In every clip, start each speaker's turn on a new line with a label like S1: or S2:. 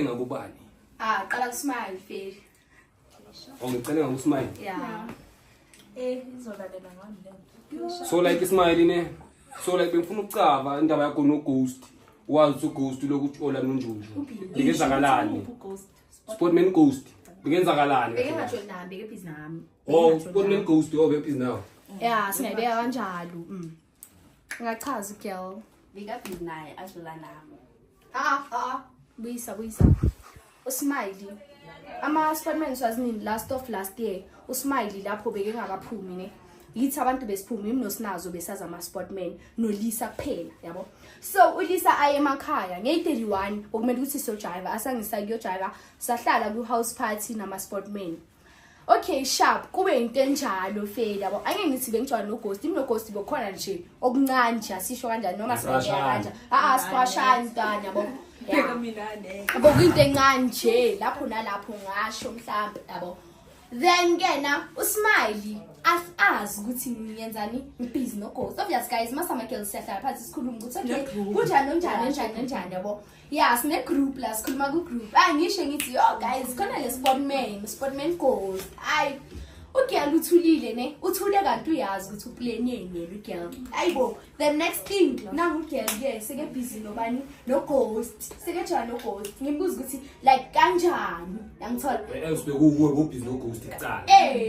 S1: Ngakubani?
S2: Qala kusmile Feli.
S1: Ngicela ngakusmile.
S2: Yeah.
S3: Izolalela ngani?
S1: So like ismile ne. So like bengifuna ukucava indaba yakho no ghost. Wazi ughost lokuthi ola nonjunju. Bengenzakalani? Sportman ghost. Bengenzakalani?
S2: Bengatsho nami beke nami.
S1: Oh, sportman ghost obe busy now.
S2: Yeah, singayibeka kanjalo. Ngachaza girl.
S3: Bika busy naye azola nami.
S2: Buyisa. Usmiley. Sportman swazinini last year. Usmiley lapho beke ngakaphumi ne. Yithi abantu besiphuma imnosinazo besaza sportman no Lisa kuphela yabo. So uLisa aye emakhaya nge31 okumele ukuthi so driver asangisa kuyo driver sahlala ku house party nama sportman. Okay sharp kube into enjalo Feli yabo. Angeke ngithi bengijwana no ghost no ghost bokhona nje okuncane nje asisho kanjani noma sibeya kanje. Siqwashana ntana yabo.
S3: Pheka mina ne.
S2: Yabo into encane nje lapho nalapho ngasho mhlambe yabo. Then kena uSmiley as ukuthi ngiyenzani ngibhizi no ghost. Obvious guys masama girls siyahlala phansi sikhuluma ukuthi okay kunjani yabo. Yeah sine group la sikhuluma ku group. Ngisho ngithi yo guys khona le sportman ghost. Ugirl uthulile ne uthule kanti uyazi ukuthi uplan yeni ugirl. Ayibo the next thing nangu ugirl ke seke busy nobani no ghost. Seke jana no ghost. Ngimbuza ukuthi like kanjani yangithola.
S1: Else bekuwe busy no ghost icala.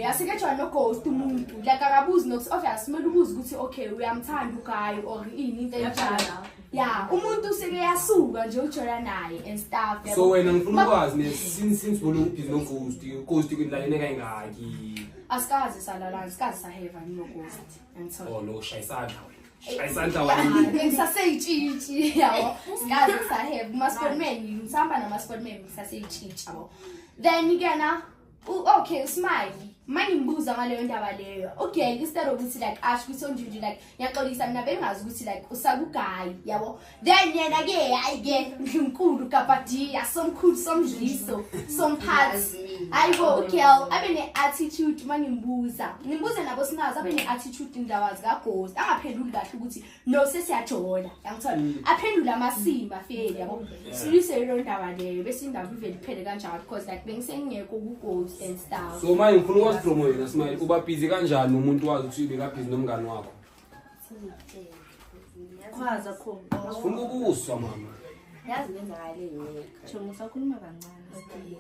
S2: Aseke jana no ghost umuntu like akabuzi nokuthi obvious kumele ubuze ukuthi okay uyamthanda ugayi or ini into enjalo. Yeah umuntu seke yasuka nje ujona naye and stuff.
S1: So wena ngifuna ukwazi ne since bolo busy no ghost kudlalene kayingaki.
S2: Asikaze salala sikaze saheva no ghost ngithola.
S1: Oh lo shayisandla wena. Shayisandla wena.
S2: Ngisaseyitshitshi yabo. Sikaze saheva sportman ngisamba nama sportman ngisaseyitshitshi yabo. Then igena okay Smiley manje ngibuza ngaleyo ndaba leyo. Okay instead of ukuthi like ash ukuthi onjunju like ngiyaxolisa mina bengazi ukuthi like usakugayi yabo. Then yena ke ayike ngimkhulu kapati asomkhulu somdliso somphathi. Ayibo girl abe ne attitude manje ngimbuza nabo sinazi abe ne attitude indaba zika ghost angaphenduli kahle ukuthi no sesiyajola yangithola aphendula amasimba Feli yabo. Silise lo ndaba leyo bese indaba ivele iphele kanjalo because like bengisengekho ku ghost and stuff.
S1: So manje ngifuna from wena Smile uba busy kanjani umuntu wazi ukuthi ubeka busy nomngani wakho?
S3: Khwaza khona.
S1: Ufuna ukuzwa mama.
S3: Yazi benzakale ngeke. Chomo sakhuluma kancane.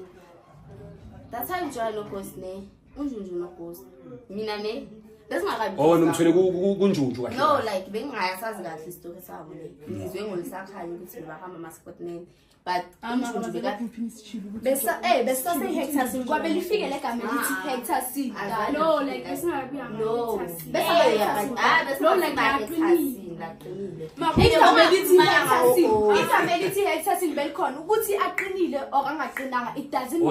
S3: That's how you no ghost ne. Unjunju no ghost. Mina ne. Besingakabi.
S1: Oh nomthwele kunjunju kahle.
S3: No like bengayasazi kahle istory sabo le. Ngizwe ngolisakhanya ukuthi bahamba masportman. But unjunju beka
S2: besa say hectares kwabe lifike legama lithi hectares no like esingabi
S3: no
S2: besa
S3: no like hectares
S2: igama lithi hectares belikhona ukuthi aqinile or angaqinanga it doesn't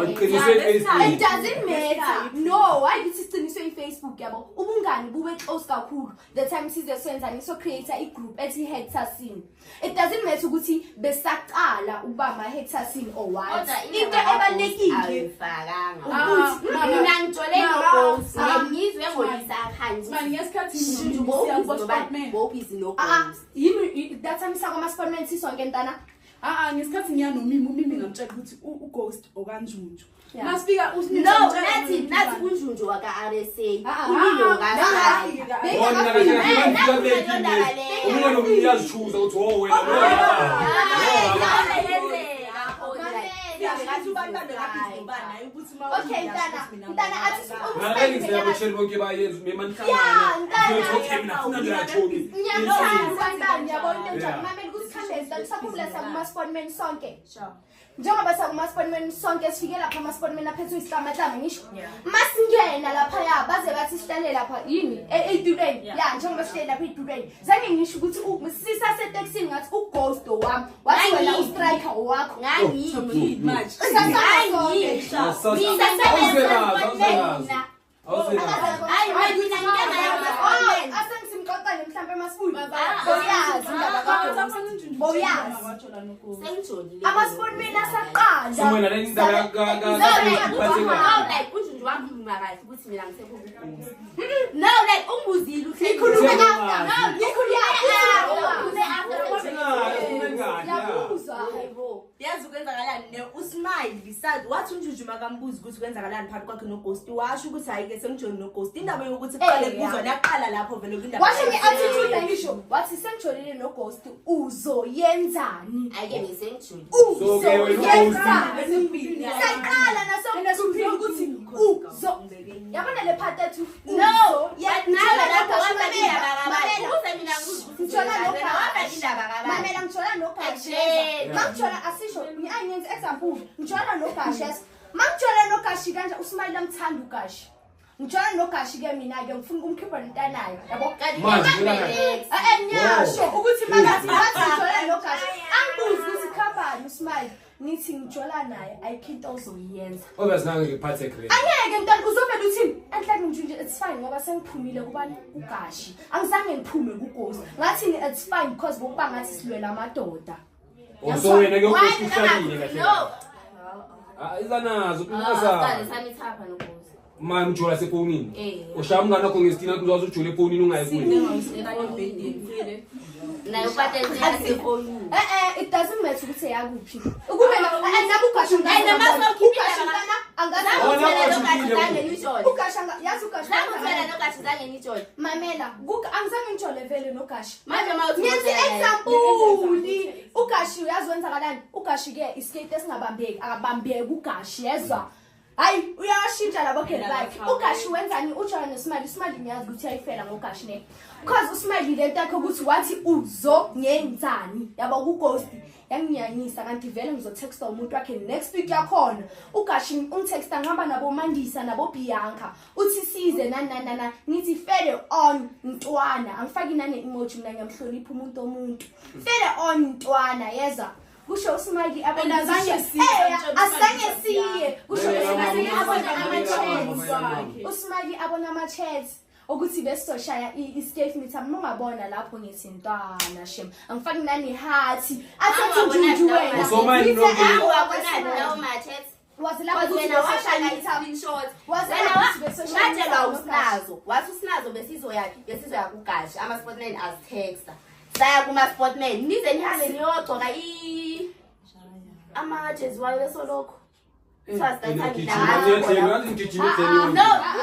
S2: matter no ayithi siqiniswe iFacebook yabo ubungani bube close kakhulu the time size senza ngiso create a group ethi hectares it doesn't matter ukuthi besaqala ma hectares or what into ebalekile
S3: ukuthi mina ngitshole no ghost ngizwe ngolisa khanji
S2: manje ngesikhathi
S3: ngibophizi no
S2: yimi that time sakoma sportman sisonke ntana
S4: ngesikhathi umimi ngamtshela ukuthi ughost okanjunju masifika
S3: no nathi unjunju waka RSA ulilo ngasayi
S1: Uma nokuyazichuza ukuthi oh wena
S2: okay ntana athi
S1: ngiyabashela bonke bayenza
S2: sakhumbula sakuma sportman sonke njengoba sakuma sportman sonke sifike lapha ama sportman aphethe isihlamahlama ngisho masingena lapha baze bathi sihlale lapha yini edureni njengoba sihlele lapha edureni zange ngisho ukuthi sisa setaxini ngathi ughost wami wathi wena ustriker wakho
S3: ngangiyi
S4: match
S2: asengisimxoxane mhlambe masifuni boyazi indaba boyazi ama-sportman asaqala
S1: so wena le ndaba
S3: like unjunju wakhuluma kahle ukuthi mina ngisekho no like ungibuzile
S2: ukhuluma
S3: no
S2: ngikhuluma
S3: after yazi ukwenzakalani ne uSmile sazi wathi unjujuma kambuzi ukuthi kwenzakalani phakathi kwakhe noGhost washo ukuthi hayi ke sengijoni noGhost indaba yokuthi qale kubuzwa yaqala lapho vele indaba
S2: washo ngeattitude ngisho wathi sengijolile noGhost uzoyenzani
S3: ayike ngisengijoni
S1: So ke wena
S3: ezimbili
S2: sayaqala naso ukuthi uzo yabona le part ethu
S3: no
S2: yanala lapho
S3: mamela
S2: ngithola noGashi mangithola asisho ngianyenze example ngithola noGashi mangithola noGashi kanje uSmile amthanda uGashi ngithola noGashi ke mina ke ngifuna ukumkhipha lentanayo yabo nyasho ukuthi makathi ngithola noGashi angibuzi ukuthi khambani uSmile nithi ngithola naye ayikho ozoyenza
S1: obviously nange ngiphathe great
S2: angeke mntwana uzovela uthini enhlaka nje it's fine ngoba sengiphumile kubani uGashi angizange ngiphume kuGhost ngathi it's fine because bokuba ngathi silwela amadoda
S1: so wena ke ukuhlakile kahle izanazo
S3: qale sanithapha noGhost
S1: manje ujola sefonini ushaya umngane wakho ngestina uzazi ujole efonini ungayikuyi
S3: nayo patente yasefonini
S2: it doesn't matter ukuthi yakuphi ukube nabu uGashi mamela angizange ngijole vele noGashi ngenze example uGashi uyazi wenzakalani uGashi ke iskate esingabambeki akabambeki uGashi yezwa hayi uyashintsha labo khe like uGashi wenzani uJohn noSmile ngiyazi ukuthi ayifela ngoGashi ne because uSmile lento yakhe ukuthi wathi uzongenzani yabo kuGhost yanginyanyisa kanti vele ngizotexta umuntu wakhe next week yakhona uGashi ungitexta ngihamba nabo Mandisa nabo Bianca uthi size nana nithi fede on ntwana angifaki nane emoji mina ngiyamhlonipha umuntu fede on ntwana yeza kusho uSmile abona asange siye kusho uSmile abona ama-chats ukuthi besizoshaya i-escape meter ungabona lapho ngithi ntwana shem angifaki nani hathi athathe uJuju wena wazi lapho
S3: wena washaya i-screenshot wena wathi usinazo besizoya kuGashi ama-sportmen azitexta saya kuma-sportmen nize nihambe niyogcoka ama-jezi wayo esolokho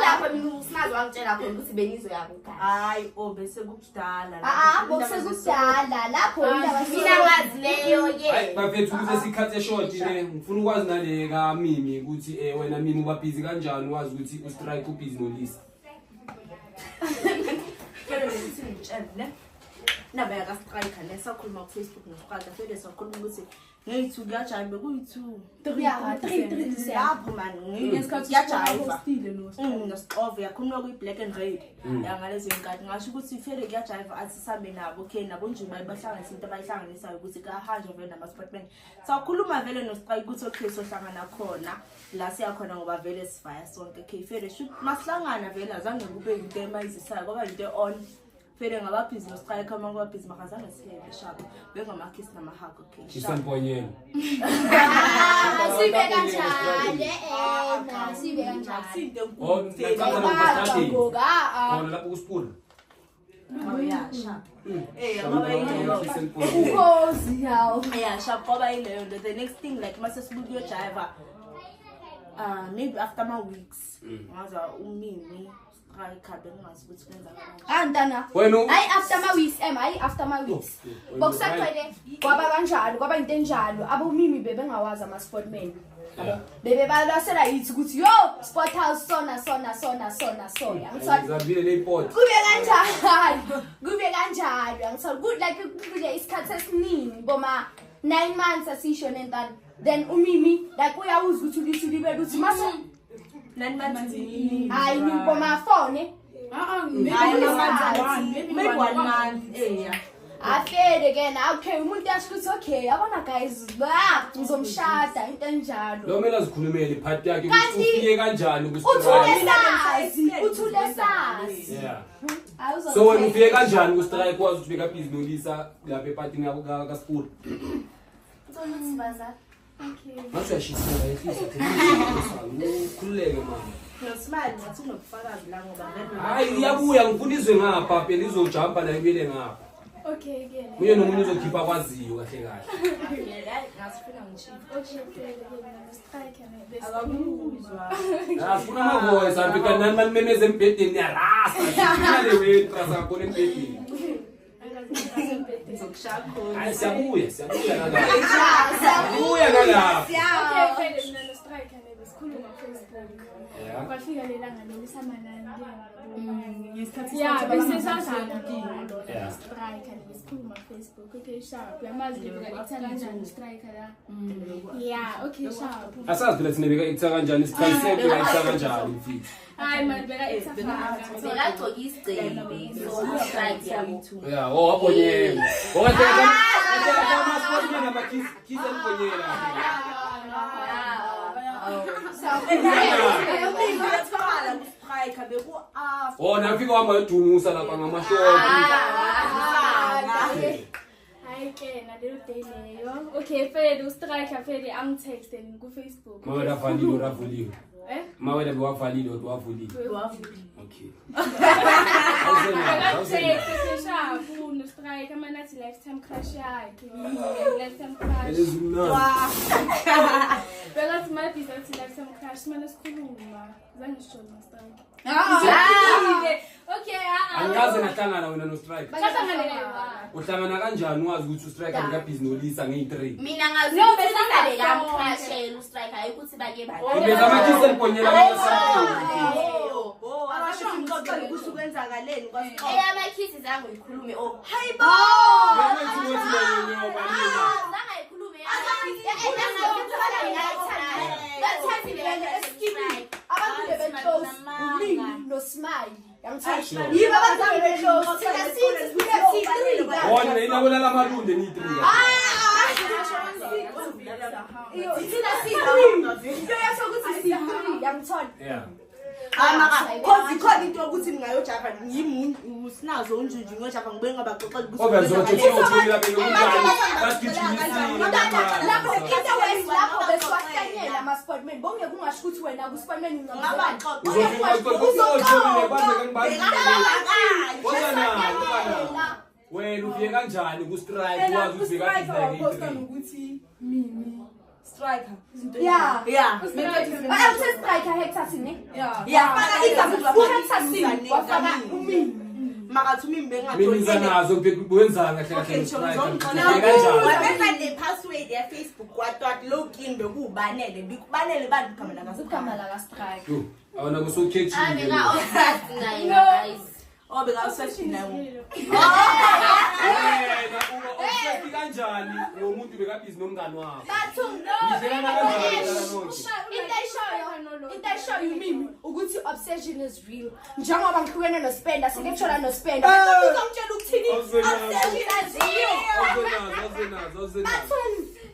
S3: kulapho mina usinazo wangitshela khona ukuthi benizoya kuGashi
S4: hayi bese kudala
S2: bosekudala lapho
S3: mina ngazi leyo-ke
S1: hayi bafethu ukuthi esikhathi eshort ngifuna ukwazi nale kaMimi ukuthi wena Mimi uba busy kanjani wazi ukuthi uStrike ubusy noLisa
S4: naba yakaStrike nesakhuluma kuFacebook noStrike fede sakhuluma ukuthi ngeyithu kuyajayiva kuyi2 3 lapho man ngesikhathi noSixove yakhuluma kuyi-Black and Red yangalezi nkathi ngasho ukuthi fede kuyajayiva athi sihambe nabo okay nabo nje bayibahlanganisa into abayihlanganisayo ukuthi kahanjwe vele nama-sportmen sakhuluma vele noStrike ukuthi okay sohlangana khona la siyakhona ngoba vele sivaya sonke okay fede masihlangana vele azange kube into emayizisayo kwaba into on fede ngababhizi noStrike kama ngababhizi makazange siye shabo bengamakiss namahago okay
S1: isemponyeni
S2: sibe kanjani sibe kanjani
S1: lapho kusipula
S4: ngoba ileyo the next thing like mase sibuka uyojiva maybe after my weeks ngaza uMimi
S2: Antana. Hayi after my weeks hayi after my weeks. Bokusaqhele kwaba kanjalo kwaba into enjalo aboMimi bebengawazi ama-sportmen. Bebe balasela yithi ukuthi yo sport house sona.
S1: ngizabile neport
S2: Kube kanjalo angisola good like kule isikhathi esiningi boma 9 months asisho nentana then uMimi like uyawuza ukuthi ulibe ukuthi mase
S4: 9 months
S2: hayi ngiboma phone
S4: maybe 1 month
S2: afede ke na okay umuntu yasho ukuthi okay yabona guys ngizomshada into enjalo
S1: lo mela zikhulumele iphathi yakhe ufike kanjani
S2: uthule sazi
S1: yeah so wena ufike kanjani kuStrike kwazi ukuthi beka busy noLisa lapha ephathini yabo kaSport Mase yashisa ehlisa ukhululeke manje
S4: noSmile ngathi unobufakazi la ngoba
S1: hayi iyabuya ngifuna izwe ngapha phela izojumpa la ibele ngapha
S5: Okay, ke.
S1: Uye nomunye uzokhipha kwaziyo kahle kahle.
S4: Ngasifuna ngichief.
S5: Okay, striker bese.
S4: Akakuzwa.
S1: Asifuna amavoice afika nani balimemeza embhedeni yarasa. Imali wetrasa kakhulu embhedeni.
S4: Ngizokushakho.
S1: Hayi siyabuya ngalapha. Siyabuya ngalapha.
S5: Okay, mina no striker besikhuluma Facebook.
S1: Yeah.
S5: Kwafika lelanga lelisamanani
S4: Ngesikhathi
S5: yeah, bese
S4: Yeah.
S5: sasana striker besikhuluma Facebook. Okay, sharp. Uyamazi ngikuletha kanjani striker la? Yeah, okay, sharp.
S1: Asazi phela thina beka itha kanjani isikhaliseke beka itha kanjani mfethu.
S5: Hayi man, beka ithafaka.
S3: Bekagcoka isigcebe so strike yabo.
S1: Yeah, wabonyela. Wakateka kama sportsman amakhisi elibonyela. Wona ufika uhamba edumusa lapha ngamashoti.
S5: Hayi ke nalelo day leyo. Okay, Feli ustriker Feli angitexte ku Facebook.
S1: Mawela valile uravuliwe.
S5: Eh?
S1: Mawela bewavalile kodwa wavulile. Okay.
S5: Angitexte sharp no striker manathi lifetime crush yakhe. Lifetime crush.
S1: Elizimnandi.
S5: Beka smart is athi lifetime crush mana sikhuluma. Zange sishone striker. Okay,
S1: Angaze nahlangana wena no striker.
S5: Sahlangana
S1: Uhlangana kanjani wazi ukuthi ustriker beka busy nolisa nge3?
S3: Mina ngaziyo besisale la mkhashela ustrike ayikuthi bake bani.
S1: Ubeza amakhisi elibonyela ngasaphila.
S4: Abasho ngixoxela ukuthi kwenzakaleni kwasixoxa.
S3: Eyamakhisi zangu ikhulume oh.
S4: Hayibo!
S3: Zanga ikhulume.
S2: Abantu bebeclose umlimi no smile yangithatha
S4: Yiba abazange beclose.
S1: Wona inabona lamalunde ni3.
S2: thina si3 into yasho ukuthi si3 yangithola
S1: Yeah.
S4: Cause ikhona into ukuthi ngingayojava ngimi usinazo unjunju ngiyojava ngibe ngabaxoxela ukuthi
S1: Obenzothi uthula beke unjani? Basigijimisile.
S2: lapho into west lapho besiwahlanyela ama sportmen bonke kungasho ukuthi wena ku sportmen ungabani
S1: Wena ufike kanjani ku strike wazi ukuthi beka
S4: ukuthi mimi striker.
S2: yeah
S4: Yeah.
S2: striker hector sine
S4: Yeah.
S2: Hector sine wafaka umimi
S4: Makathi mimi
S1: Minza nazo wenzanga kahle
S4: Okay,
S1: kahle
S4: so
S1: strike.
S4: ngizongixolela
S1: Kanjani?
S4: wabeka ne-password ya-Facebook watwathi login bekubanele bikubanele bantu igama
S2: igama la ka striker
S1: Yo, awona kusokhethile.
S3: Abeka obsessed naye guys.
S4: obekawusethi nayo
S1: Wena uba obsessed kanjani ngomuntu beka busy nomngani wakho? Ngihlekana kanjani
S2: into I show you mimi ukuthi obsession is real njengoba ngihlukene no spender sekethola no spender ngizongitshela ukuthini obsession is real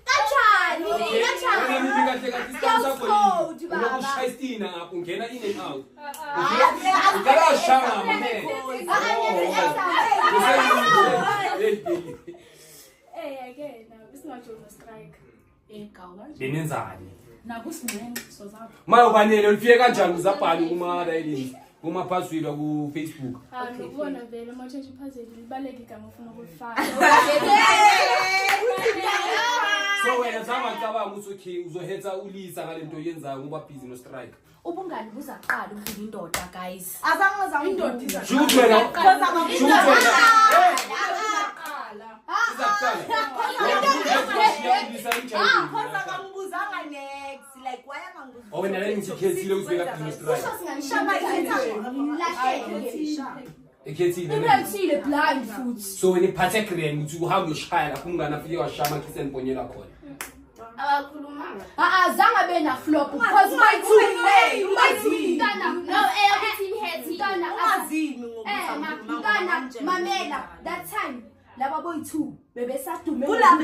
S2: kanjani
S1: Wena nithi kahle kahle isikhathi sakho
S2: Code,
S1: yini?
S2: baba.
S1: Unokushayisina ngapha ungena in and out. Ukala shanga mame.
S5: again isinajo no striker.
S1: Benenzani?
S5: Nakusinene so zapha.
S1: Mayobanele ulifike kanjani uzabhala kuma dialing kuma password ku Facebook.
S5: Ngibona vele uma change puzzle libaleke igama ufuna ukulifaka.
S1: So wena cabanga ukuthi okay uzohetha ulisa ngalento yenzayo ngoba busy no strike.
S2: ubungani buzaqala ukufika indoda guys
S4: azange indoda iza
S1: Shoot wena. Shoot wena. Izaqala.
S4: Khoza kangibuzanga next like why angangibuza
S1: Oh wena la ngikhethile ukubeka busy no strike. Ekhethile.
S2: Iphethile blind futhi
S1: So wena iphathe grand ukuthi uhambe ushaya lapho ungana afike washaya amakhisi enibonyela khona.
S3: Abakhuluma.
S2: azange bena flop because my
S3: No, everything has
S4: ungazimi
S2: mntana mamela that time laba boy2 bebesadume
S4: Kulapho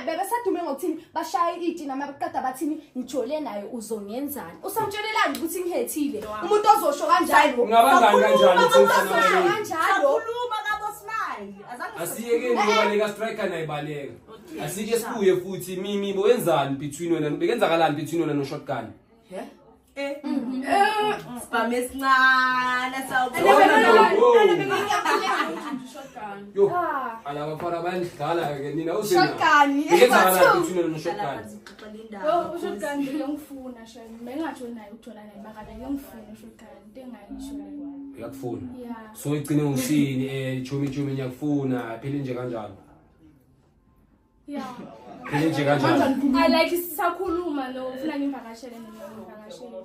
S2: bebesadume ngokuthini bashaya iti namaqada bathini ngijole nayo uzongenzani usamtshelelani ukuthi ngihethile umuntu ozosho kanjalo
S1: Ungabangani kanjani
S2: uzosho
S1: ukuthi
S2: kanjalo
S4: khuluma kabo smile azange
S1: asiyeke ngobaleka striker nayibaleka. Asike sibuye futhi mimi wenzani between wena bekenzakalani between wena no shotgun?
S4: spam esincane
S1: Yo, alabafana bayandidlala ke nina usina.
S2: Shotgun.
S1: Ngenzakala kuthina noshotgun.
S5: Yo, ushotgun ngiyongifuna shani. Mengathi unayo uthola naye makade ngiyongifuna ushotgun. Into engayisho leyo.
S1: Uyakufuna.
S5: Yeah.
S1: So igcine ngusini chumi ngiyakufuna phela nje kanjalo.
S5: Yeah.
S1: Phela nje kanjalo.
S5: I like sisakhuluma lo ufuna ngivakashele ngivakashele.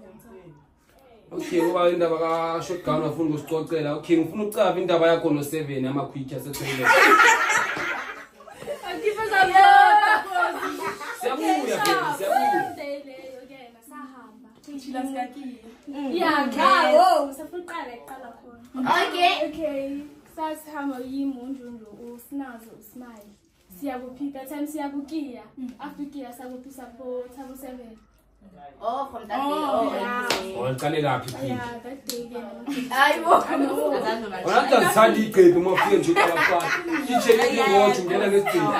S1: Okay, ngoba indaba ka shotgun afuna ukusicocela. Okay, ngifuna ucaba indaba yakho no 7 amaquick asetholela.
S5: Ngifuza bona.
S1: Siyabuya phela, siyabuya.
S5: Yeah, ngawo safuqala iqala khona. Okay. Sasihamba yimunjunju usinazo usmile. Siyakuphika time siyakukiya. After kiya sakuphisa pho Thabo 7.
S3: Oh, from that day.
S1: Owaqale laphi phela?
S5: Yeah, that day again.
S2: Hayibo.
S1: Wonke ngithanda iqembu mafike nje abafana. Icheke ngothi ngena ngesidingo.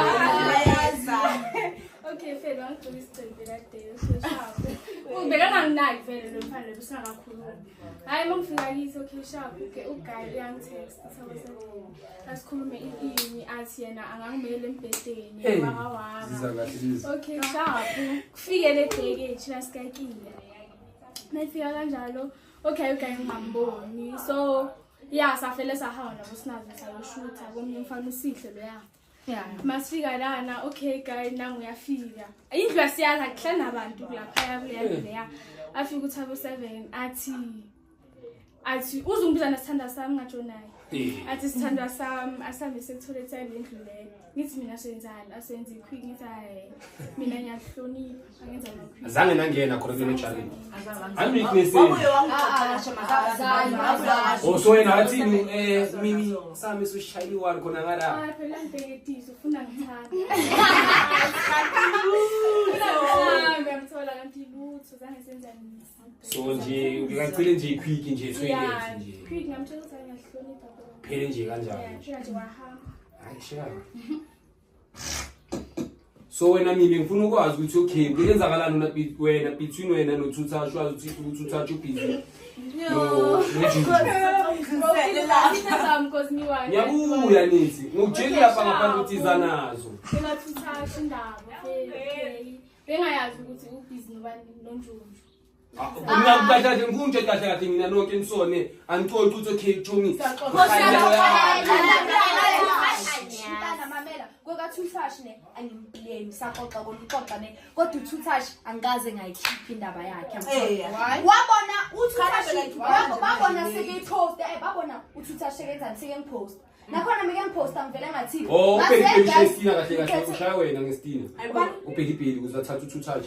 S5: Okay, fela ngicela isicelo that day. Ubekanga nginaki vele lo mfana besingakakhuluma. Hayi mangifika kithi okay sharp okay uguy uyangitext Thabo 7. Asikhulume ini athi yena angangimele embedeni wakawaka.
S1: Siza kahle lezi.
S5: Okay sharp kufike le day ke thina sikakile. Nafika kanjalo okay ngihamboni so yeah safele sahamba nabo sinazo sayoshootha komnye mfana usihle lo ya. Yeah. Masifika lana okay guy nangu uyafika. Indlu yasiyazi akuhlala nabantu lapha kuleya. Afika uThabo 7 athi uzungibiza nesithanda sami ngatsho naye. Athi sithanda sami asambe sekuthola time endlu le. Ngithi mina senzani asenze quick ngithi hayi mina ngiyahlonipha angenza lo quick.
S1: Azange nangena khona kule challenge. Ami ngikuneseni. So wena athini mini sami usushayile wani khona ngala.
S5: Hayi phela ngibheketisa ufuna ngithanda. Ngiyamthola kanti lutho zange senzani.
S1: So nje ngicela nje quick nje toilet nje.
S5: Quick ngamtshela ukuthi ngiyahlonipha.
S1: Phele nje kanjalo.
S5: Yeah, nje wahamba.
S1: Hayi shaka. So wena mimi ngifuna ukwazi ukuthi okay kuyenzakalani wena between wena noThuthash wazi ukuthi uThuthash ubhizi. No, ngiyabuya nithi ngikujeli lapha ngaphandle ukuthi iza nazo.
S5: Ngingathuthashi indaba bengayazi ukuthi ubhizi nonjunju.
S1: Ngiyakukhatha nje ngikunje kahle mina nonke nisone angixoxa ukuthi okay Chomi.
S2: Thuthash ne angimblame saxoxa konixoxa ne kodwa uThuthash angaze ngayikhipha indaba yakhe wabona uThuthash babona sekeyipost babona uThuthash sekenzani sekengipost nakhona mike ngiposta ngivele ngathi
S1: ubhekistina kahle ushaya wena ngestina ubhekibheli kuzathatha uThuthash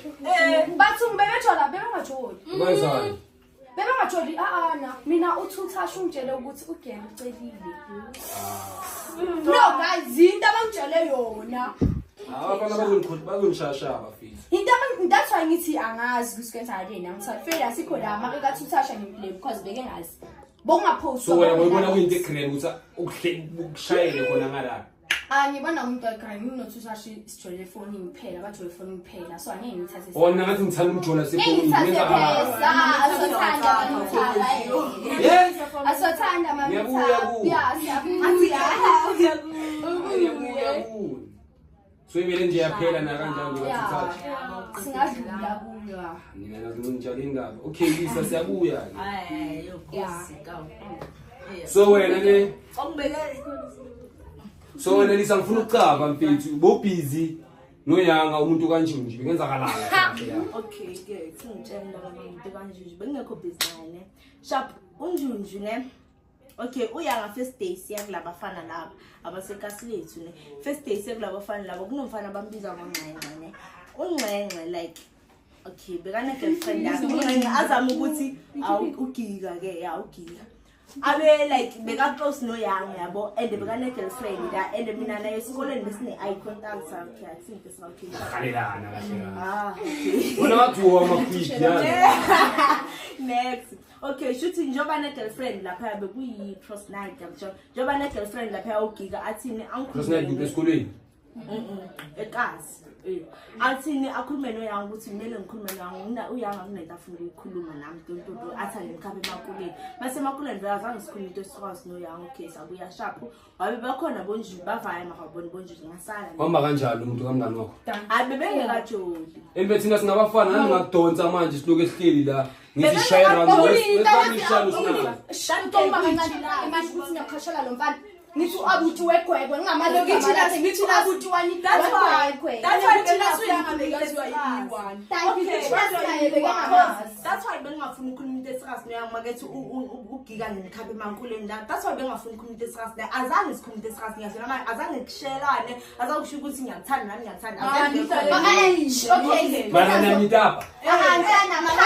S2: bathi ngibebethola bebengajoli
S1: kwenzani
S2: bebengajoli na mina uThuthash ungitshele ukuthi ugele ucelile no guys into abangitshele yona
S1: abafana bazongishasha abafisi
S2: into that's why ngithi angazi kusikenzani ngithi fela sikho la make kaThuthash ngimblame because beke ngazi bongapost
S1: so wena uyibona kuyinto egreen ukuthi ukushayele khona ngala
S2: ngibona umuntu egreen nginoThuthash sijole phone ngiphela bajole phone ngiphela so angeke ngithathe
S1: wona ngathi ngithanda umjola sephone
S2: asothanda mama
S1: ngiyabuya so ibele nje yaphela na kanjani ngokuThuthash
S2: singadlula kuyo
S1: mina ngizonjala indaba okay Lisa siyabuya so wena ne so wena Lisa ngifuna ucaba mfethu bo busy noyanga umuntu kanje nje bengenzakalala
S4: okay ke singitshela umuntu kanje nje bengekho busy naye sharp unjunju ne okay uyanga first day siya kulabafana laba abasekasi lethu ne first day siya kulabafana laba kunomfana abambiza ngongcenge ne ungcenge like okay bekane girlfriend yakhe azama ukuthi awugiga ke awugiga abe like beka close no young yabo and bekane girlfriend da and mina nayo esikoleni besine eye contact sakhe athi into sakhe
S1: khalelana kahle
S4: okay
S1: wona wathuwa amakhwiki yana
S4: next okay shuthi njoba ne girlfriend lapha bekuyi cross night yabo njoba ne girlfriend lapha ugiga athini
S1: cross night esikoleni
S4: ekasi Athini akhulume noyanga ukuthi kumele ngikhulume naye uyanga kunento afuna ukuyikhuluma nami tonto athi ngimkhaphe emakuleni mase emakuleni vele azange sikhuluma into esikwazi noyanga okay sabuya sharp wabe bakhona bonjulu bavaya makaboni bonjulu ngasala
S1: Hamba kanjalo umuntu kamngani wakho.
S4: hayi bebengekajoli
S1: Thina singabafana nani ngakudonsa manje siloku esihleli la. Ngizishayira ngizishayira
S2: Shantomba kancane manje ukuthi ngiyakhashala lo mfana. Nithi abuthi wegwegwe ngingamaloki ngithi abuthi wani wegwegwe.
S4: That's why thina suyanga bekaziwa yiwani. That's why bengafuni ukukhuluma into esirasi noyanga makethi ugika ngimkhaphe emankuleni la. That's why bengafuni ukukhuluma into esirasi la. Azange sikhuluma into esirasi ngiyazela manje azange kushelane azakusho ukuthi ngiyakuthanda nami ngiyakuthanda.
S2: Okay.
S1: Mana nanyitapa.
S2: Ngana mama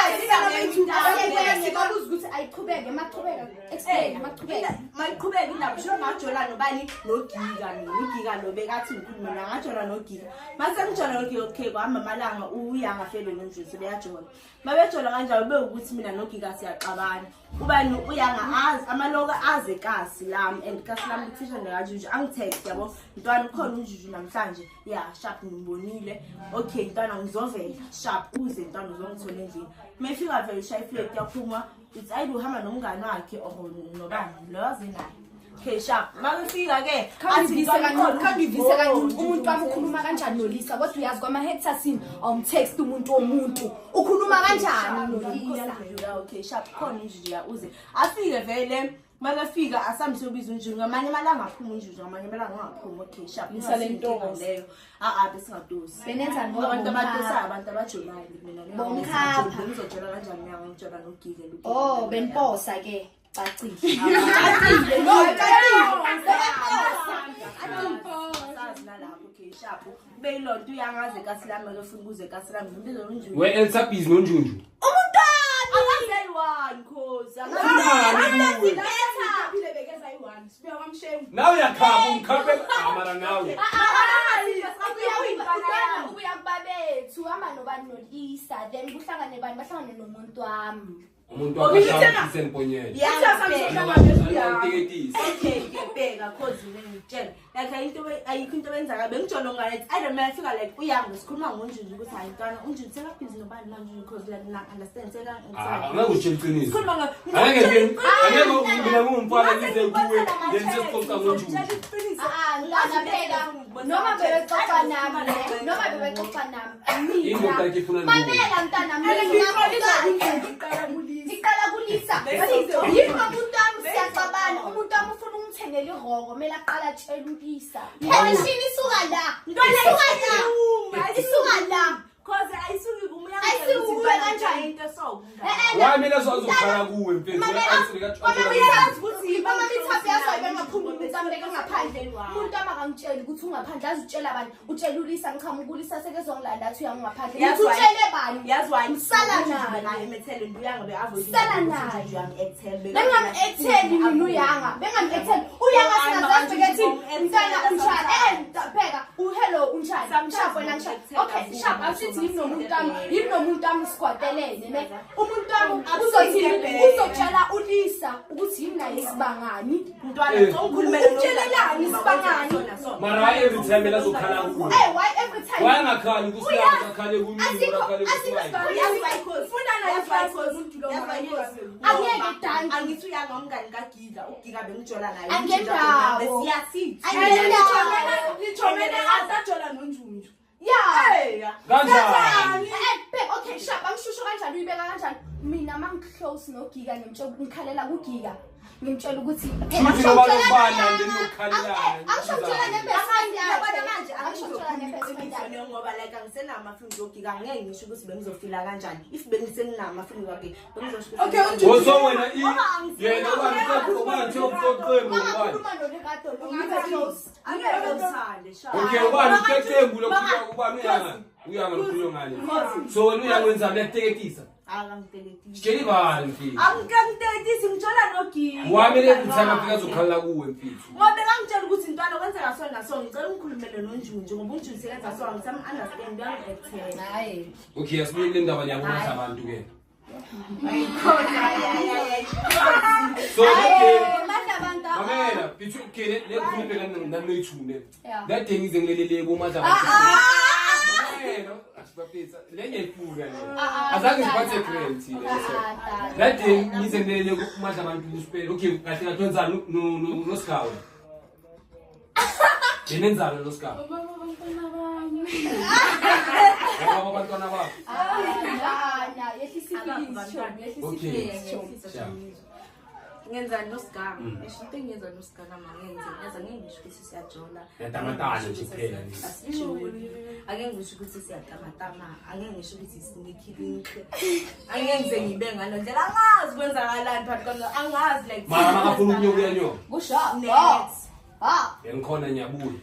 S2: ukuthi ayiqhubeke maqhubeka explain maqhubeka.
S4: Mayiqhubeka indaba sho ngajola nobani nogika lo bekathi ngikhuluma la ngajola nogika. Mase ngijola nogika okay kwahamba amalanga uyanga fele nonjuzi sebeyajola. Mabejola kanjalo bewukuthi mina nogika siyaxabana. Ubani uyanga azi amaloka aze kasi lami and kasi lami kufisha nekajuju angitext yabo ntwana ukhona unjuju namhlanje yeah sharp ngimbonile okay ntwana ngizovela sharp uze ntwana uzongithola endlini mefika vele shy flat yaphuma uthi ayidu hamba nomngane wakhe nobani lo yazi naye okay sharp makufika ke
S2: Khangivise kanjani umuntu wami ukhuluma kanjani noLisa kodwa uyazi kwama hectares awumtext umuntu ukhuluma kanjani noLisa
S4: okay sharp khona unjuju uze afike vele makafika asamse ubiza unjuju ngamanye amalanga aphuma unjuju ngamanye amalanga angaphuma okay sharp
S2: Nisale ntongo
S4: leyo besingadosi
S2: benenza
S4: abantu abajolayo mina
S2: bomkhapha
S4: ngizojola kanjani mina ngitjola nogike
S2: oh benposa ke bacile
S4: nalapho okay sharp beyilonto uyangaze kasilama lofuna ukuze kasilama ngibiza unjuju
S1: We elsabhizi nonjunju.
S4: akazeyiwani khosi
S1: Nawe yakhapha umkhaphe amara nawe.
S2: ubuya kubabethu hamba nobani noLisa then kuhlangane bani bahlangane nomuntu wami
S1: Umuntu wakashaya isemponyela.
S4: okay bheka khosi ngitshela like ayikho into benzaka bengijolo ngale I don't feel like uyanga sikhuluma ngonjuju ukuthi hayi ntwana unjuju sekabhizi nobani manje because like na understand seka
S1: Angakutshela iqiniso.
S4: sikhuluma
S1: Angeke mina ngumfana ngize kuwe yenze sixoxa ngonjuju.
S2: phela noma bebexoxa nami noma bebexoxa nami
S1: Indoda ikifuna
S2: mamela mntana ngiqala kulisa yini umuntu wami siyaxabana umuntu wami ufuna ungithengele ihoko kumele aqala atshela uLisa phela isuka la
S4: cause ayisuki kumuya
S2: ayisuke kanjani
S4: into so
S1: Why mina sozokhala kuwe mfethu
S2: mama mithapi yazo bengaphuma umuntu ambeke ngaphandle umuntu amakangitshela ukuthi ungaphandle azitshela abantu utshela uLisa ngikhama uLisa sekezongilanda athi uyangaphandle uthi utshele bani
S4: yazwani
S2: sala naye
S4: emethele nduyanga beavoid
S2: sala naye
S4: extend
S2: bengam-extend mina uyanga bengam-extend uyanga singazazi bekethi mntana unjani pheka uhello unjani sharp wena ngishaya okay sharp asithi yini nomuntu wami sikwatelene ne umuntu wami uzotshela uLisa ukuthi yini naye isibangani
S4: mntwana ngikukhulumela
S2: utshelelani isibangani
S1: Mara every time la zokhala kuwe.
S2: why every time
S1: Why angakhali kusiyazi akhale kumini ora khale
S2: angeke dance
S4: angithi uyanga umngani kaGiga uGiga bengijola naye
S2: Angendawo.
S4: besiyasithi
S5: Ngithomele asajola nonjunju.
S2: yeah
S1: kanjani.
S2: okay sharp angishusho kanjani uyibeka kanjani mina mangiclose noGiga ngimkhalela kuGiga ngimtshela ukuthi
S1: Ngizobana njenokhalelana.
S2: angishotshela nebesandi yakhe
S4: angishotshela nebesandi ngoba like angisenama feelings yoGiga ngeke ngisho ukuthi bengizofila kanjani if bengisenama feelings wakhe bengizosho
S5: Okay,
S1: Oso wena yena ubani uqoqembu ubani. Okay ubani uqoqembu lokho ubani uyanga lokuyo ngani. So wena uyakwenza leteketisa.
S4: akangiteketisi
S1: Sitshela bani mfethu.
S4: angiteketisi ngitshola noGiga
S1: Wamele ukuthama fika zokhala kuwe mfethu.
S4: ngoba ngangitshela ukuthi intwana kwenzeka so naso ngicela ungikhulumele nonjunju ngoba unjunju sekenza so ngisam understand uyangi-actela
S2: hayi
S1: Okay asibuyele indaba yabo abantu ke. So okay. Mamela, bithu okay le khulipela nanoyithune.
S2: Yeah.
S1: That thing is ngilelele bo madla. asibaphetha lenye ifuka le azange siphathe grant le that day ngizenele kumadla abantu uspele okay kahle ngathonzana noSikawe yenenzalo noSikawe abantwana babo
S4: ngenza noSigama into engenza noSigama mangenza ngengisho ukuthi siyajola
S1: yatamatana nje kuphela
S4: angeke ngisho ukuthi siyatamatama angeke ngisho ukuthi sinikhilinhle angenze ngibe ngalo ndlela angazi kwenzakalani phakathi kwami angazi like
S1: mara makafuna ukunyoka uyanyoka
S2: kusho
S1: ngikhona ngiyabuya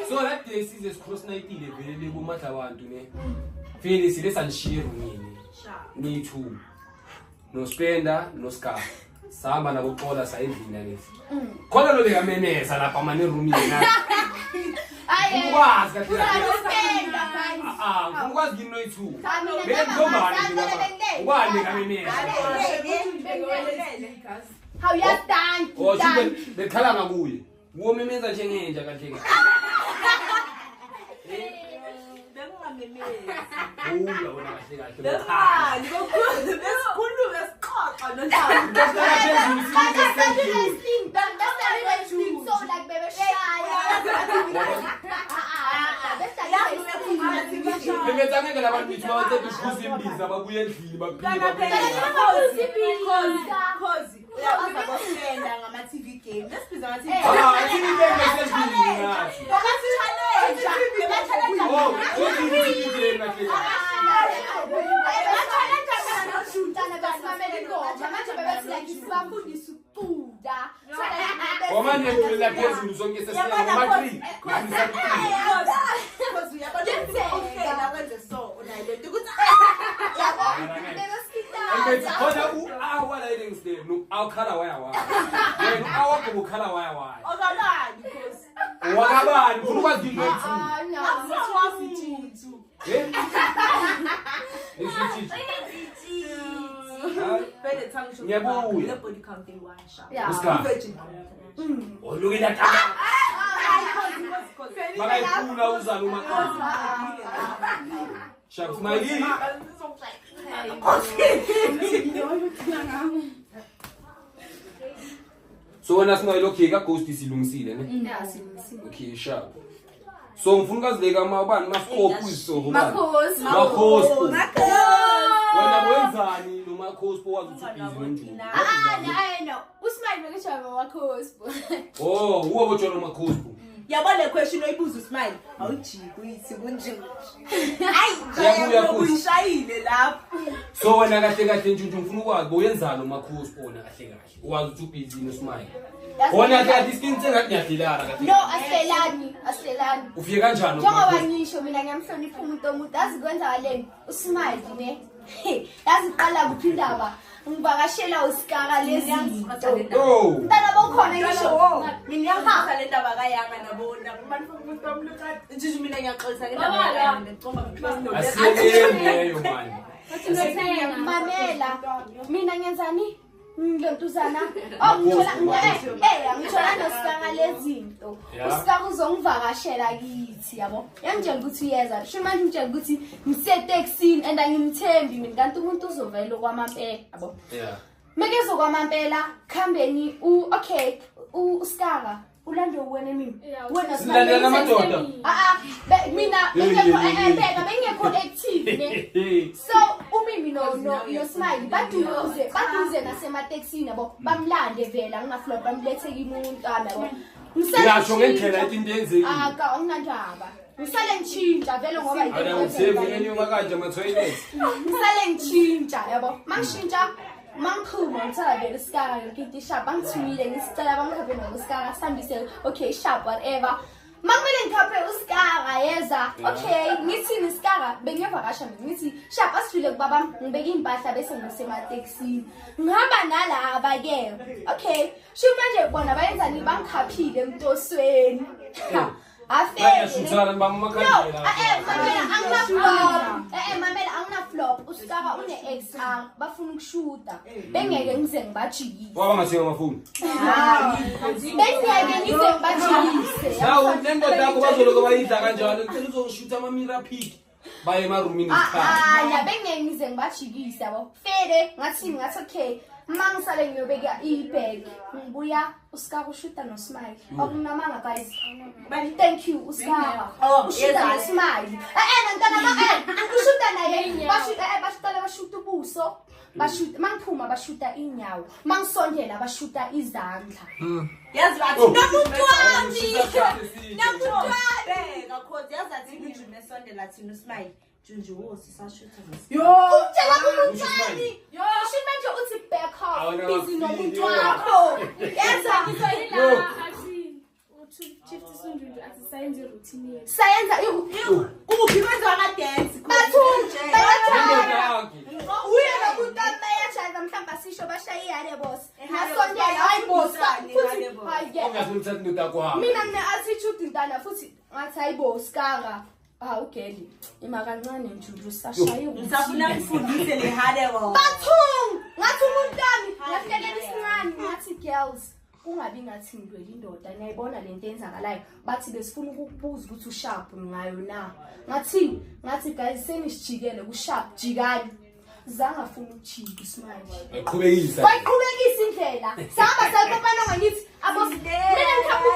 S1: so that day size cross night ile vele kumadla abantu ne vele sile sanshiro ngini ni two no spender no scar sahamba naboxola sayendlina lesi khona lo bekamenesa lapha mane room yena ukwazi kahle ukwazi ngino i2 bekumbani ubani bekamenesa
S2: how you stand
S1: oh bekhala ngakuye womemenza njengenja kahle ke uya wona kahle kahle
S4: besikhuluma sixoxa
S1: bengenzange labantu bithi bawathethe ukhuza imbiza babuye endlini baphila
S4: uyabasenda ngama-TV game lesibiza ngama-TV
S1: omane ngicela phezulu sonke sesiyama-3 khona u-awa la elingisdale no-awukhala wayawaya wena u-awakho bukhala wayawaya wakabani funa ukwazi into ngiyabuya olukela makayifuna uzana umakhozi shak smayili so wena Smayili okay ka ghost silungisile ne okay sharp so ngifuna ukazileka mabani maskopu isobo
S2: Makhosi
S1: wena wenzani nomakhosi wazi ukuthi busy nonjulu
S2: no uSmile bekujaba wakhosi
S1: oh uwo botshona nomakhosi
S4: yabona le question oyibuza uSmile awujiki uyithi kunje
S1: Yabuya
S4: uyishayile lapho
S1: so wena kahle kahle nje ngifuna ukwazi boyenzana nomakhosi ona kahle kahle wazi ukuthi busy noSmile wona kahle iskin sengathi ngiyahlelana kahle
S2: no aselani
S1: ufike kanjani
S2: njengoba ngisho mina ngiyamhlonipha umuntu omude azikwenzakale uSmile ne yaziqala kuphi indaba ngivakashela uSikara lezinto mntana bokhona ngisho
S4: ngiyahamba le ndaba kayanga nabona umuntu omlukati nje mina ngiyaxolisa le ndaba kayanga ngicoma
S1: asiyeneyo manje
S2: mamela mina ngenzani ngilentuzana ngithola noSikara lezinto uSikara uzongivakashela kithi yabo yangitshela ukuthi uyeza sho manje ngitshela ukuthi ngisetaxini and angimthembi mina kanti umuntu uzovela kwamampela yabo mekezo kwamampela khambeni okay uSikara ulando wena mimi wena
S1: silandela amadoda
S2: mina bengekho active ne so umimi no Smile baduze nasemateksini yabo bamlande vela ngingaflow bamletheke umuntu yabo
S1: ngisho ngendlela into yenzeki
S2: awunandaba ngisale ngitshintsha vele ngoba
S1: ayiseveni makanje ama-toilet
S2: ngisale ngitshintsha yabo mangishintsha mangiphuma ngithola vele Sikara ngithi sharp angithumile ngisicela bangikhaphe noSikara sihambise okay sharp whatever makumele ngikhaphe uSikara yeza okay ngithini Sikara bengiyavakasha ngithi sharp asifile kubaba ngibeka impahla bese ngisemateksini ngihamba nalaba ke okay sho manje bona bayenzani bangikhaphile emntosweni afele
S1: bayashuthana bamamakhandlela
S2: mamela flop usikaba une-ex bafuna ukushuta bengeke ngize ngibajikise
S1: waba ngasinga amafoni
S2: bengeke ngize ngibajikise
S1: nawu nendoda yakho bazoloku bayidla kanjalo ngicela uzoshuta ama-mirror pig baye emarumini
S2: ya bengeke ngize ngibajikise yabo fele ngathi okay ma ngisale ngiyobeka ibag ngibuya usikaba ushuta noSmile okunamanga guys thank you usikaba ushuta noSmile ushuta naye bashuta ubuso bashuta mangiphuma bashuta inyawo mangisondela bashuta izandla
S4: yazi bathi nomuntu wami ngakhozi yazi athi ujume sondela thina uSmile Junju sisashutha
S2: yo utshela kumntwana yo shimanje uthi back off busy nomuntu wakho yenza
S5: ngisoyila athi Chief Sunjunju athi sayenze routine yethu
S2: sayenza
S4: kuphi kwenza ama-dance
S2: uye nomuntu amayashaza mhlawumbe asisho bashaye ihare boss nasondela hayi boss futhi hayi
S1: ongafuna uthatha indoda yakho hamba
S2: mina ngine-attitude intana futhi ngathi hayi boss kanga ugeli ima kancane Junju sashaye
S4: ngisafuna ngifundise le harebo
S2: bathung ngathi umuntu wami ngafikelela isincane ngathi girls kungabi ngathi ngidwele indoda niyayibona lento enzakalayo bathi besifuna ukukubuza ukuthi usharp ngayo na ngathi guys senisijikele kusharp jikani zangafuna ukujika uSmile
S1: eqhubekisa
S2: bayiqhubekisa indlela sahamba sayipapana ngithi abo mina ngikhapha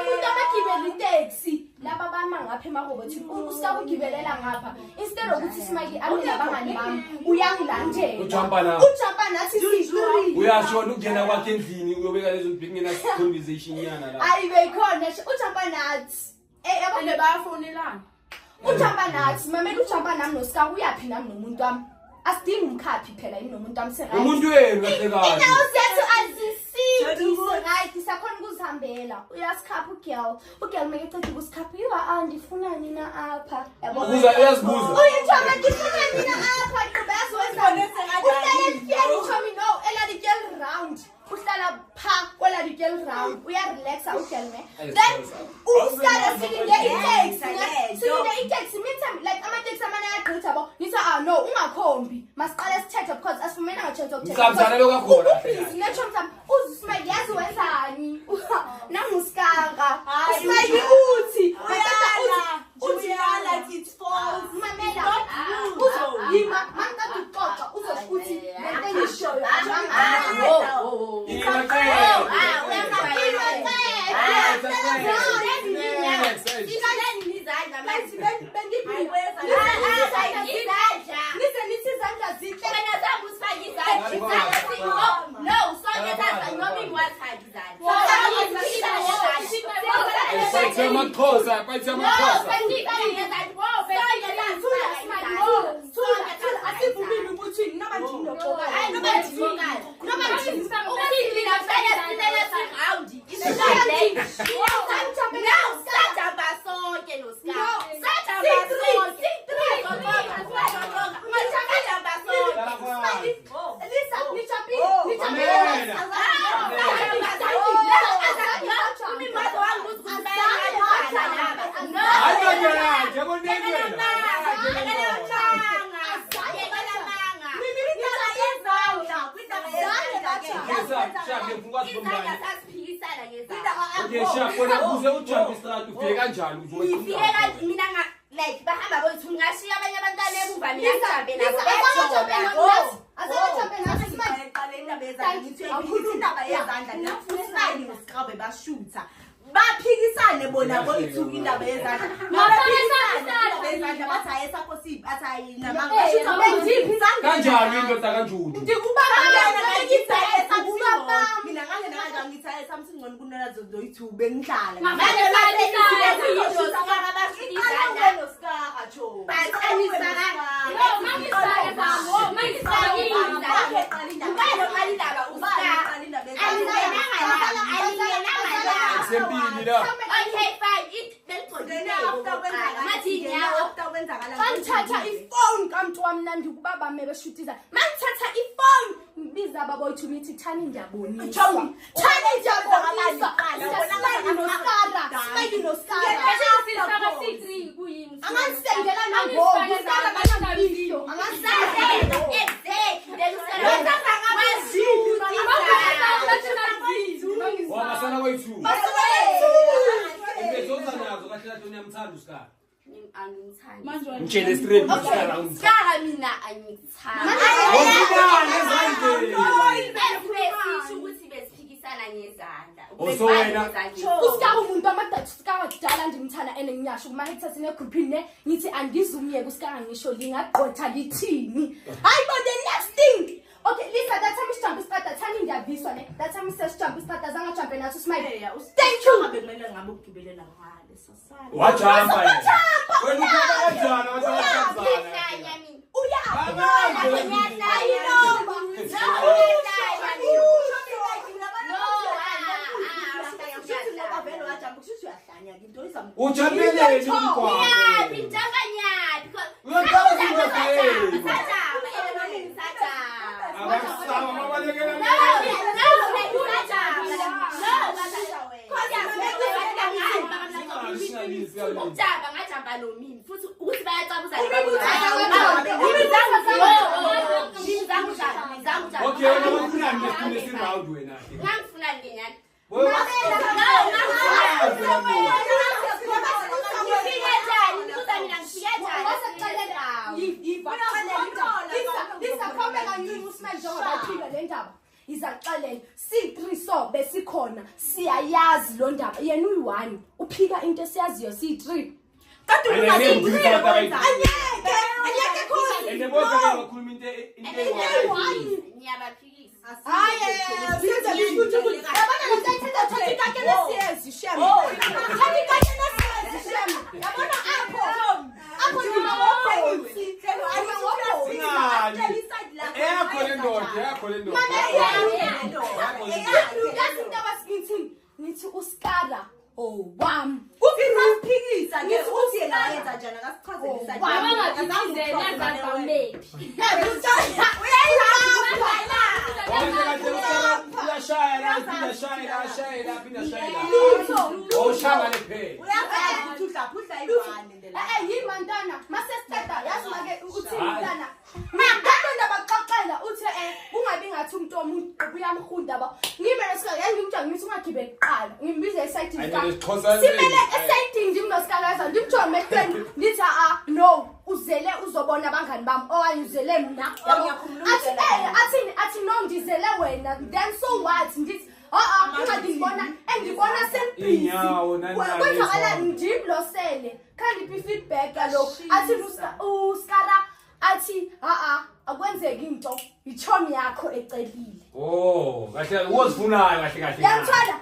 S2: umuntu abagibela itaxi laba bama ngapha emarobothi usikaba ugibelela ngapha instead ukuthi Smile amina bangani bami uyangilandela ujumpa nathi sisi
S1: uyashona ukungena kwakhe endlini uyobeka lezo bhekingena conversation yana la
S2: ayi beyikhona ujumpa nathi
S4: abanye bayafonelana
S2: ujumpa nathi mamela ujumpa nami nosikaba uyaphi nami nomuntu wami asidingi umkhaphi phela yini nomuntu wami
S1: umuntu wenu kahle kahle
S2: indawo zethu azisidi right sakhona ukuzihambela uyasikhapha ugirl make eceda ukusikhapha ndifuna nina apha yabo
S1: uyazibuza
S2: uyithoma ndifuna nina apha qhubeka yaziwenza uhlala uthome no elali girl round uhlala pha kwelali girl round uyarelaxa ugirl me then usikala silinde itaxi meantime like ama-taxi amane ayagqitha yabo nithi no ungakhombi masiqale sithethe because asifumena ngathethe
S1: msamzana lokakhona
S2: netsho msam uSmile yazi wenzani nangusikanga uSmile uthi
S4: uyala it's false
S2: mamela uzolima mangaka uxoxa uzokuthi lento engishoyo
S3: like bahamba boyithu ngashiya abanye abantwana emuva mina ngihambe nabo
S4: Akhuluma bashutha baphikisane bona boyithu indaba yezandla bathi ayesakho siphi athi ayinama
S1: kanjani indoda kaNjunju
S4: mina ngane nanga ngithi ayesakho ngcono kunala zoyithu bengihlala
S1: sempini la
S3: okay fine
S2: Mangithatha ifone kaMntu wamnandi kubaba mebeshutiza. Mangithatha ifone ngibiza baba boyithu mithi Thani ndiyabonisa. Thani ndiyabonisa. Smile noSkara. Angasengela nangoku. Angasengela
S3: angithandi.
S5: Manje
S1: Ngitshele straight
S3: Okay,
S1: Skara ungithanda.
S3: Skara mina angithandi.
S1: Awubani ezandleni?
S3: Besisho ukuthi besiphikisana ngezandla.
S1: So wena
S2: Uskara umuntu amadala uskara kudala ndimthanda ene nginyasho kuma hithathe ne groupini ne ngithi angizumyeke uskara ngisho lingaqotha lithini. Hayi but the next thing. Okay, Lisa, that time is jump start that time ngiyabiswa ne. That time says jump start azanga jump nathi smile. Thank you.
S4: Bekumele ngabe ugibelela ngale sasana.
S1: wajamba yena. Wena ukhona kanjani wathi Uchampeleni umkwakho. Abasaba mabalekela
S3: ngajamba nomini futhi ukuthi bayacabuza
S1: Okay, wena ufuna ngesine round wena.
S3: ngangifuna ngenyani
S2: izaxelela si3 so besikhona siyayazi lo ndaba yena uyi1 uphika into esiyaziyo si3
S1: Angeke
S2: khona
S1: ende boza ngakhuluma into
S3: ngiyabaphikisa
S2: nithi uskara wami
S4: uphikisa ke uthi yena yenza njani akasichazelisa
S2: yini mantana masesiceda yazi make uthini mntana ngakanda baxoxela uthi kungabi ngathi umuntu omuntu uyamhunda ba ngime nesika yangimtshela ngithi ungagibe kuqala ngimbize eside simele eside ngimnosikalaza ngimjome ehlweni ngithi no uzele uzobona abangani bami okanye uzele mina athi no ngizele wena then so what ngithi incwadi ngibona engibona sempisi kwenzakala ngimlosele khandiphi feedback lokho athi uskara athi akwenzeki into ichomi yakho ecelile
S1: kahle uzifunayo kahle kahle
S2: yamthwala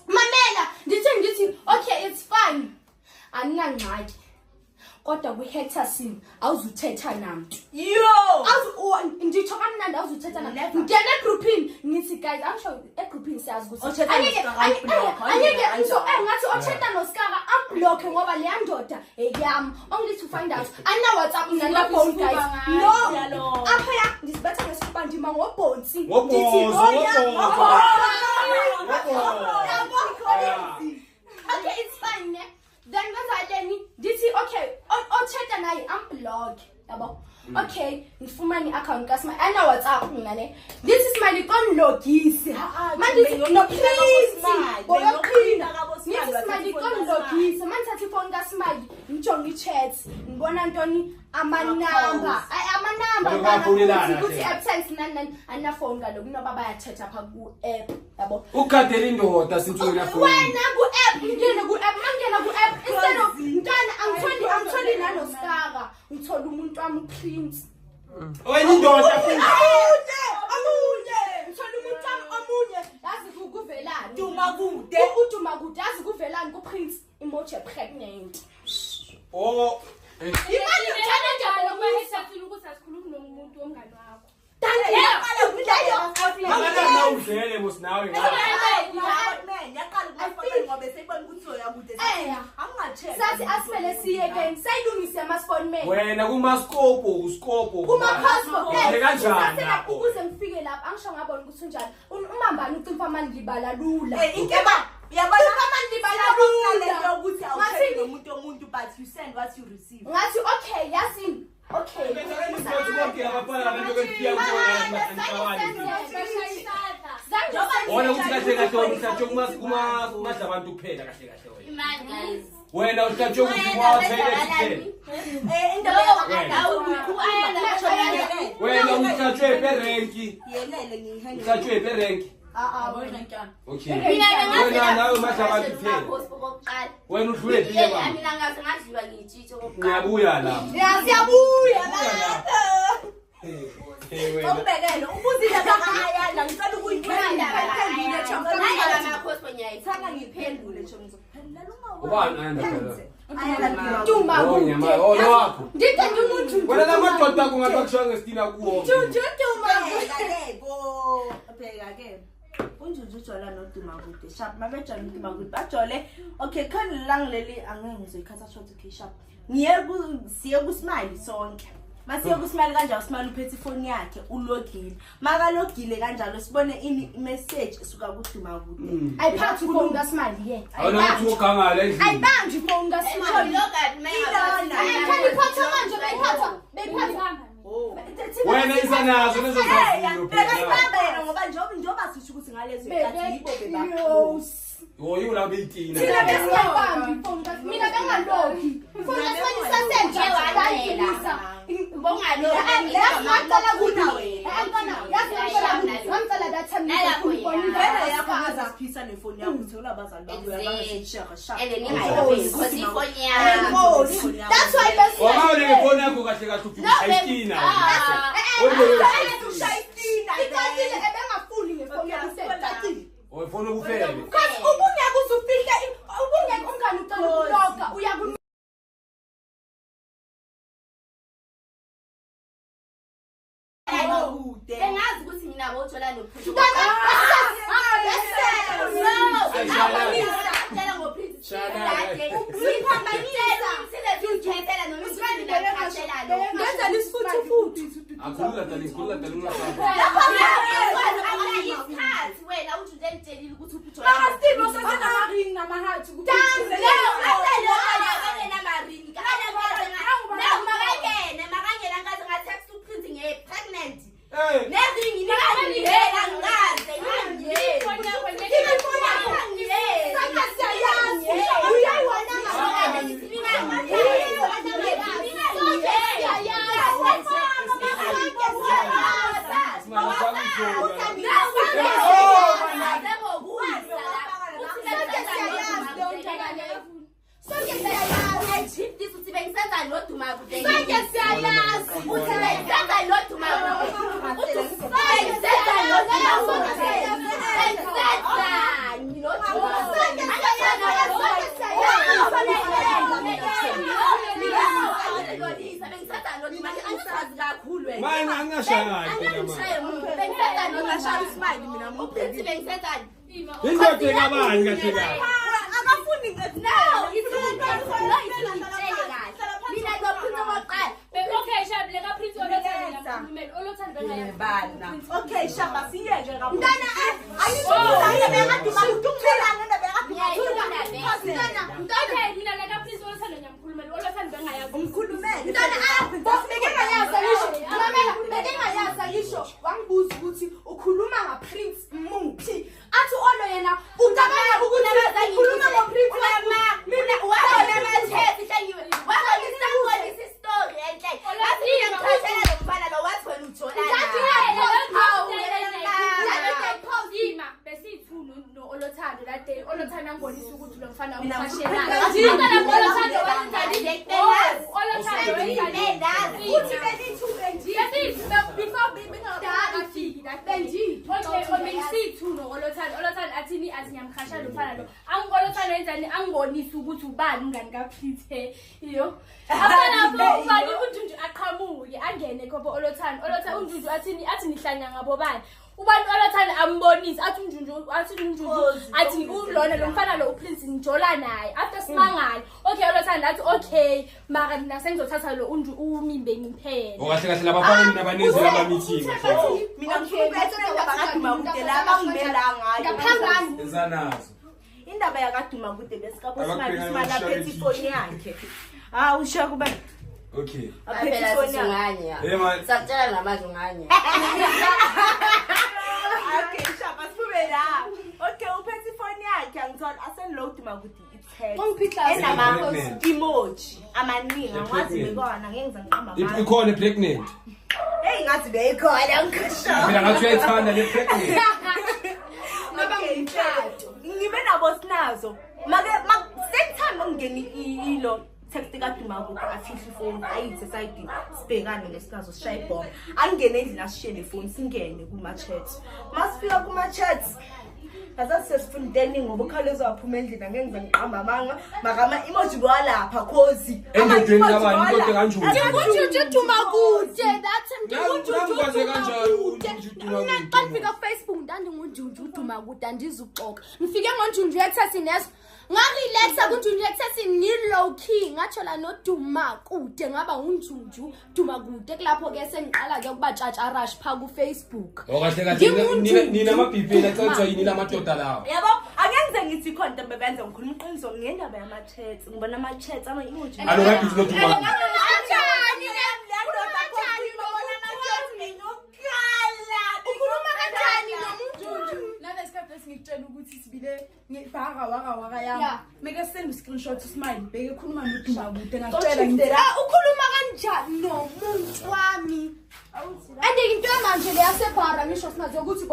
S2: mamela ngithi okay it's fine aningangxaki kodwa kwi-hector sim awuzuthetha namuntu nditsho kamnandi awuzuthetha namuntu ngena egroupini ngithi guys angisho egroupini siyazi ukuthi ngathi othetha noskara ambloke ngoba leya ndoda eyami ongithi ufind out ana-whatsapp nana-phone guys no aphaya ndizibetha ngesifuba ndima ngobhonsi okay it's fine ne then ngazaleni ndithi okay othetha naye amblock yabo okay ngifumane i-account kasma ana WhatsApp mina ne ndithi Smiley konlogise manje no please boyoqhina nithi Smiley konlogise manje thathi phone kaSmiley ngijonga i-chat ngibona ntoni amanamba ukuthi absence nani ana phone kaloku noba bayathetha pha ku app yabo
S1: ukadela indoda sintswena phone
S2: wena ku app ngene ku app mangena ku app instead of ntana angitholi nanoskara ngithola umuntu wami Prince
S1: wena indoda
S2: amunye ngithola umuntu wami omunye yazi kuvelani uduma kude yazi kuvelani ku Prince emoji pregnant
S5: imali uthanda njalo uma esafuna ukuthi asikhulume nomuntu womngani wakho
S1: Angana udlele mosinawe
S2: sathi asifele siyeke sayilungise ama-spawnman
S1: wena kumaskopo uskopo
S2: kuma-passport
S1: kanjani
S2: ukuze ngifike lapho angisho ngabona ukuthi unjani umambani ucimfa mani libala lula ngathi okay yasini okay
S1: wona ukuthi kahle kahle wena usathi kumadla abantu kuphela kahle kahle wena
S3: imali guys
S1: Wena uthathe ukuthi wena umthathe berenki. Uthathe berenki. Okay. Wena nawe mahlabathi phela. Wena udlule phi baba?
S3: Mina ngaze ngadliwa ngitshitho kokuqala.
S1: Ngiyabuya la.
S2: Siyabuya la.
S4: Ubekele ubuzile bakaya la ngicela ukuyiphendula
S3: Ngiphendule
S4: chomzo.
S3: Ngala makhosi bonyayi.
S4: Thanga ngiphendule chomzo. Phendula
S1: Ubani anda phela?
S2: Duma.
S1: Oh nyama, oh lo wakho.
S2: Ngithe umuntu.
S1: Wena lamadoda kungabakushaya ngestina kuwo.
S2: Duma.
S4: Yebo. Pheka ke. Unjuju jola noDuma kude. Sharp mabejola noDuma kude. Bajole. Okay, khani lang leli angeke ngizoyikhatha short ke sharp. Siye kuSmile sonke. Masiye kuSmile kanjalo uSmile uphethe ifoni yakhe ulogile. Maka logile kanjalo sibone message esuka kuDuma kude.
S2: Ayiphathi phone kaSmile ye.
S1: Awunokuthi ugangala endlini.
S2: Ayibangi phone kaSmile.
S3: Lokati mayingabe.
S2: Ayikani photha manje beyiphatha.
S1: Wena isanazo lezo zaziyo
S4: Beka
S1: phela.
S4: sibambele ngoba njoba sisho ukuthi ngalezo ikhathi yibo beba.
S1: Woyi ula beyitina.
S2: Thina besiyabambi phone kaSmile. Mina bengaloki. Phone kaSmile isasenje wadayela.
S3: Bongalo.
S2: Ngicela kuthi. Yazi ngicela that time
S4: Vele yakho ngazaphisa nefoni yakho uthola abazali bakho uyabashare share.
S3: And ningayipheli because ifoni yakho.
S2: That's why best.
S1: Wawale ngefoni yakho kahle kahle ufika ushayistina.
S4: Ushayistina.
S2: Ikhathile ebengafuni ngefoni yakho.
S1: Ufuna ukufele.
S2: Because ubungeke uzufika ubungeke ungani uqala ukuloga uya
S3: Bengazi ukuthi mina bothola nophuthu.
S1: Akhulula tani ungafamba.
S3: Wena uthi uzentelile ukuthi uphuthu.
S5: Makasitini osasena ring namahathi ukuthi.
S1: Manje angashaya phela manje. Indodeka abani kahle kahle.
S4: Akafuni
S5: Okay, Shab, le ka Prince Olothando
S4: bana. Okay, Shaba siyeke kakhulu. Mntana ayizokuzaya bekaduma ukuthulana
S5: Okay, mina le ka Prince Olothando ngiyamkhulumela. Olothando bengayazi.
S4: umkhulumele.
S2: Mntana bekengayazi ngisho. Mamela bekengayazi ngisho. Wangibuza ukuthi ukhuluma ngaPrince muphi. Athi Olo yena ucabanga ukuthi ukhuluma ngoPrince
S3: Mina wabona manje hlengiwe. Wabona isangolisi story enhle. Ngathi ngiyamkhashela lo mfana lo wathi wena ujolana.
S5: Besithu no Olothando that day. Olothando angibonisa ukuthi lo mfana
S4: Mina
S5: umkhashela.
S4: ngikhuphela.
S5: Olothando wenzani? Olothando wenzani?
S2: uthi benithu
S5: Before bengafiki that day. Okay, besithu no Olothando. Olothando athini aziyamkhashela lo mfana lo. Olothando wenzani? Angibonisa ukuthi ubani ngani kaPrite. Yo. Afana ubani uNjunju aqhamuke angene khobo Olothando. Olothando uNjunju athini nihlanya ngabo bani. Ubantu Olothando ambonisi athi uNjunju athi ulona lo mfana lo uPrince ngijola naye after simangala. Okay Olothando athi okay mara mina sengizothatha lo umimbe ngimphele.
S1: Okahle kahle labafana mina banezi laba meeting kahle.
S4: Mina ngikhuphela bakaduma kude laba ngimela ngayo.
S2: ngaphambani.
S1: Ezanazo.
S4: Indaba yakaduma kude besikapho
S1: Abakubheka
S4: simala
S1: ngokushaya
S4: phethi ifoni yakhe. Ushiya kuba
S1: Okay.
S4: aphethi
S3: Phela
S4: ifoni yakhe.
S3: singanya.
S1: man.
S3: Sakutshela ngamazwi nganya.
S4: Okay, Shaba sibe la. Okay, uphethi ifoni yakhe angithola asenload makuthi it's enama-emoji amaningi angikwazi bekona ngeke ngize ngiqamba
S1: ikhona pregnant
S4: hey ngathi beyikhona ngikho
S1: mina ngathi uyayithanda le pregnant
S4: ngibe nabo sinazo make sekuthanda ukungena ilo text kaDumakude afihla ifoni ayithe sayidini sibhekane nesikazo sishaye ibhoma angene endlini asishiye nefoni singene kuma-chat masifika kuma-chat ngazathi sesifundeni ngoba ukhaleza waphuma endlini angeke ngize ngiqamba amanga makama-emoji bawalapha khozi
S1: endodeni kabani kodwa kanjani
S2: Ndingujuju Dumakude, that's
S1: Ngikwaze kanjalo
S2: Ngifika Facebook ndandingujuju Dumakude andizuxoxa. Ngifike ngonjunju ekusasini yeso. Ngarelaxa kunjunju ekusasini ni low key ngatshola no Dumakude ngaba unjunju Dumakude kulapho ke sengiqala ke ukuba tshata rush pha ku Facebook.
S1: Okahle kahle nina amabhibhela xa yini lamadoda lawo.
S4: Yabo angenze ngithi khona into bebenza ngikhuluma iqiniso ngendaba yama-chats ngibona ama-chats ama-emoji
S1: Alo ngathi no Dumakude.
S5: ngitshela ukuthi sibile waka yami make send screenshot smile beke khuluma noDumakude ngacela
S2: ukhuluma kanjani nomuntu wami ande into manje le yasebhara ngisho singazi ukuthi